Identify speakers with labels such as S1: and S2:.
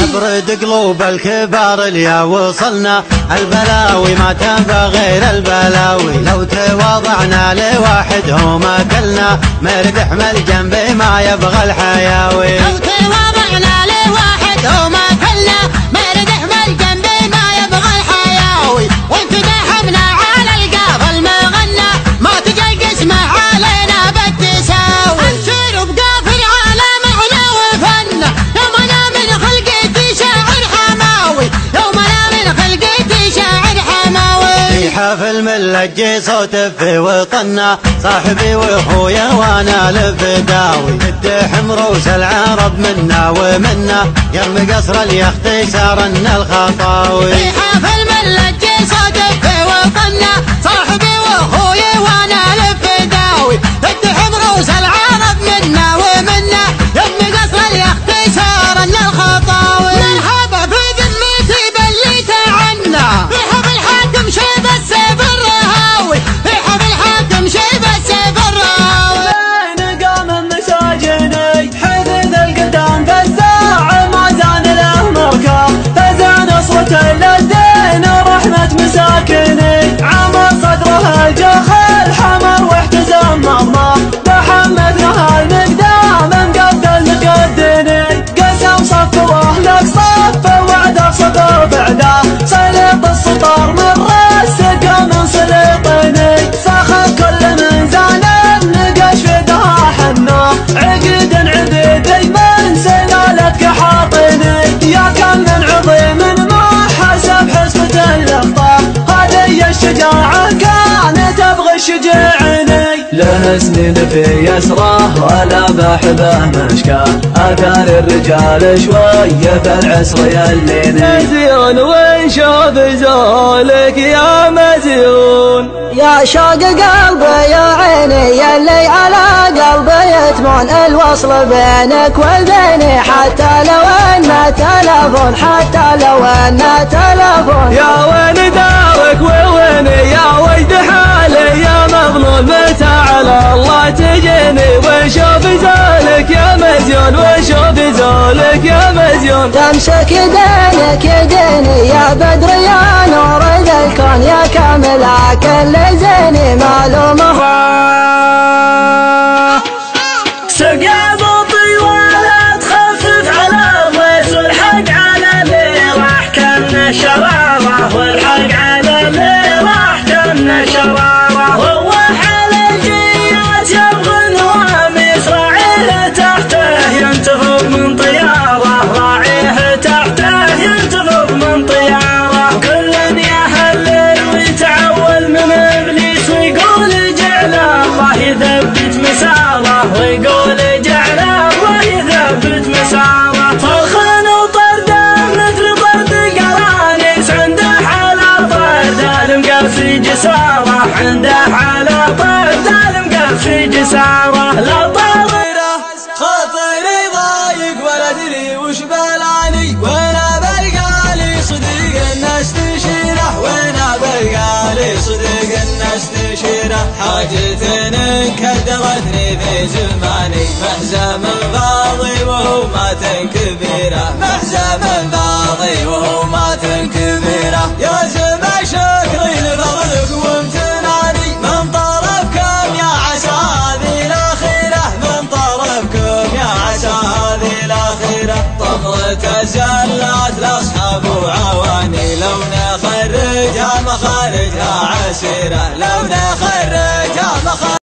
S1: نبرد قلوب الكبار اليا وصلنا، البلاوي ما تنفع غير البلاوي، لو تواضعنا لواحد هو ما كلنا، مردح من الجنب ما يبغى الحياوي.
S2: لو تواضعنا لواحد هو ما كلنا، مردح من الجنب ما يبغى الحياوي، وانفتحنا على القافل ما غنى، ما تجي القسمة علينا بالتساوي. انشر بقافل على معنى وفن، يومنا من خلقتي شاعر حماوي، يومنا من خلقتي شاعر حماوي.
S1: في حفل ملجي صوت في وطننا، صاحبي واخويا وانا الفداوي، تدحم روس العرب منا ومنا، يرمي قصر اليخت سارنا الخطاوي.
S2: في حفل ملجي صوت في وطننا، صاحبي واخويا وانا الفداوي، تدحم روس العرب منا ومنا، يرمي قصر اليخت سارنا الخطاوي. مرحبا في ذمتي باللي تعنا، في حفل الحاكم شيب السيف الرهاوي، في حفل الحاكم شيب السيف الرهاوي.
S3: بين قام مساجني حدث القدام فزاع ما زان له مركب، فزع نصرة للدين ورحمة مساكني، عمر صدره الجخ الحمر واحتزام مضمر، محمد نهى المقدام مقدر مقدني، قسم صف واهلك صف وعده صدر بعده، سلط السطر من راسك من سلطني، سخر كل من زان النقش في دها حنه، عقد عبيدي من سلالتك حاطني، يا كان من عظيم ما حسب حسبة الاخطار، هذه الشجاعة كانت تبغى الشجاعني، له سنين في يسره ولا بحبه مشكاه، اثار الرجال شويه في العصر يليني، مزيون ونشوف زولك يا مزيون،
S4: يا شوق قلبي يا عيني يلي على قلبي يتمون، الوصل بينك وبيني حتى لو ان تلفون، حتى لو ان تلفون.
S3: يا وين دارك وويني يا ويد حالي يا مظلوم، متى على الله تجيني وشوف زولك يا مزيون، وشوف زولك يا مزيون.
S4: تمسك يدينك يديني يا بدر يا نور ذا الكون، يا كامل كل زيني معلومه.
S3: سقى بطي ولا تخفف على الضيس، والحق على اللي راح كان شراره، والحق على اللي راح كان شراره، هو حال الجيات يبغى النواميس، راعيه تحته ينتفض من طياره، راعيه تحته ينتفض من طياره، كل يا الليل ويتعول من ابليس، ويقول جعل الله يثبت مساره، ويقول جعل الله يثبت مساره، طرخن وطرده مثل طرد قرانيس، عنده حالة طرد المقاسي جساره، عنده حالة طرد المقاسي جساره، لا طريره خاطري ضايق ولا ادري وش بلاني، وانا بلقالي صديق الناس تشيره، وانا بلقالي صديق الناس تشيره، حاجة كدرتني في زماني، محزم فاضي وهو مات كبيره، محزم فاضي وهو مات كبيره، يا زما شكري لفضلك وامتناني، من طرفكم يا عسى هذه الاخيره، من طرفكم يا عسى هذه الاخيره، طفرة زلات لاصحاب وعواني، لو نخرجها مخارجها عسيره، لو